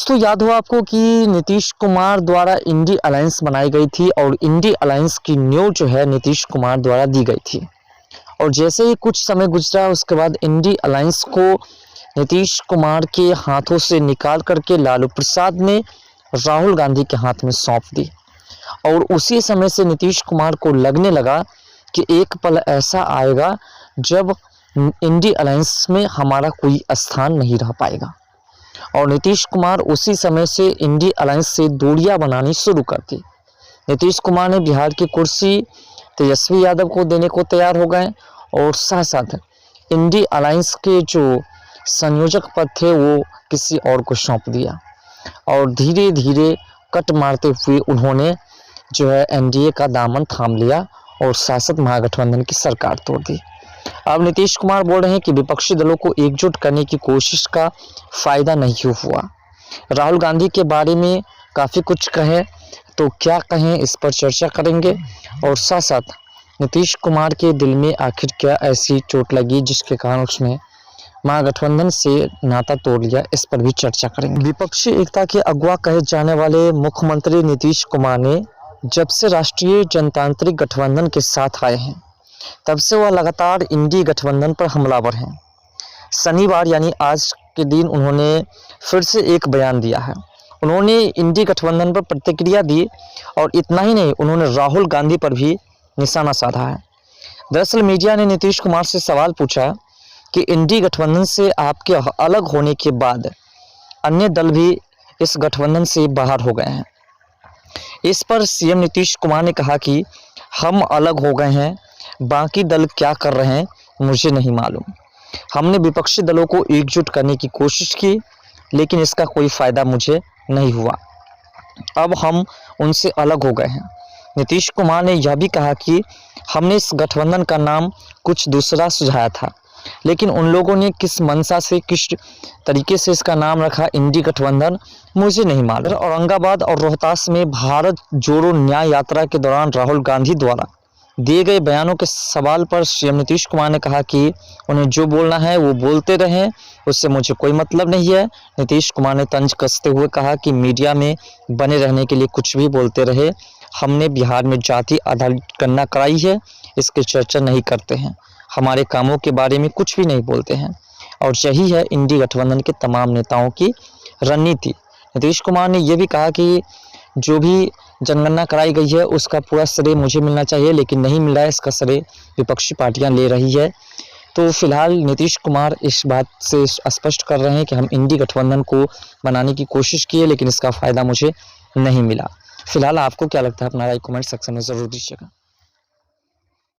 दोस्तों याद हो आपको कि नीतीश कुमार द्वारा इंडी अलायंस बनाई गई थी और इंडी अलायंस की न्यू जो है नीतीश कुमार द्वारा दी गई थी। और जैसे ही कुछ समय गुजरा उसके बाद इंडी अलायंस को नीतीश कुमार के हाथों से निकाल करके लालू प्रसाद ने राहुल गांधी के हाथ में सौंप दी। और उसी समय से नीतीश कुमार को लगने लगा कि एक पल ऐसा आएगा जब इंडी अलायंस में हमारा कोई स्थान नहीं रह पाएगा। और नीतीश कुमार उसी समय से इंडी अलायंस से दूरियां बनानी शुरू कर दी। नीतीश कुमार ने बिहार की कुर्सी तेजस्वी यादव को देने को तैयार हो गए और साथ साथ इंडी अलायंस के जो संयोजक पद थे वो किसी और को सौंप दिया। और धीरे धीरे कट मारते हुए उन्होंने जो है एनडीए का दामन थाम लिया और शासक महागठबंधन की सरकार तोड़ दी। अब नीतीश कुमार बोल रहे हैं कि विपक्षी दलों को एकजुट करने की कोशिश का फायदा नहीं हुआ। राहुल गांधी के बारे में काफ़ी कुछ कहे तो क्या कहें, इस पर चर्चा करेंगे। और साथ साथ नीतीश कुमार के दिल में आखिर क्या ऐसी चोट लगी जिसके कारण उसने महागठबंधन से नाता तोड़ लिया, इस पर भी चर्चा करेंगे। विपक्षी एकता के अगुवा कहे जाने वाले मुख्यमंत्री नीतीश कुमार ने जब से राष्ट्रीय जनतांत्रिक गठबंधन के साथ आए हैं तब से वह लगातार इंडी गठबंधन पर हमलावर हैं। शनिवार यानी आज के दिन उन्होंने फिर से एक बयान दिया है। उन्होंने इंडी गठबंधन पर प्रतिक्रिया दी और इतना ही नहीं, उन्होंने राहुल गांधी पर भी निशाना साधा है। दरअसल मीडिया ने नीतीश कुमार से सवाल पूछा कि इंडी गठबंधन से आपके अलग होने के बाद अन्य दल भी इस गठबंधन से बाहर हो गए हैं। इस पर सीएम नीतीश कुमार ने कहा कि हम अलग हो गए हैं, बाकी दल क्या कर रहे हैं मुझे नहीं मालूम। हमने विपक्षी दलों को एकजुट करने की कोशिश की लेकिन इसका कोई फ़ायदा मुझे नहीं हुआ। अब हम उनसे अलग हो गए हैं। नीतीश कुमार ने यह भी कहा कि हमने इस गठबंधन का नाम कुछ दूसरा सुझाया था लेकिन उन लोगों ने किस मंशा से किस तरीके से इसका नाम रखा इंडी गठबंधन मुझे नहीं मालूम। औरंगाबाद और रोहतास में भारत जोड़ो न्याय यात्रा के दौरान राहुल गांधी द्वारा दिए गए बयानों के सवाल पर सीएम नीतीश कुमार ने कहा कि उन्हें जो बोलना है वो बोलते रहें, उससे मुझे कोई मतलब नहीं है। नीतीश कुमार ने तंज कसते हुए कहा कि मीडिया में बने रहने के लिए कुछ भी बोलते रहे, हमने बिहार में जाति आधारित गणना कराई है, इसकी चर्चा नहीं करते हैं, हमारे कामों के बारे में कुछ भी नहीं बोलते हैं। और यही है इंडी गठबंधन के तमाम नेताओं की रणनीति। नीतीश कुमार ने यह भी कहा कि जो भी जनगणना कराई गई है उसका पूरा श्रेय मुझे मिलना चाहिए लेकिन नहीं मिल रहा है, इसका श्रेय विपक्षी पार्टियां ले रही है। तो फिलहाल नीतीश कुमार इस बात से स्पष्ट कर रहे हैं कि हम इंडी गठबंधन को बनाने की कोशिश की है लेकिन इसका फ़ायदा मुझे नहीं मिला। फिलहाल आपको क्या लगता है, अपना राय कमेंट सेक्शन में ज़रूर दीजिएगा।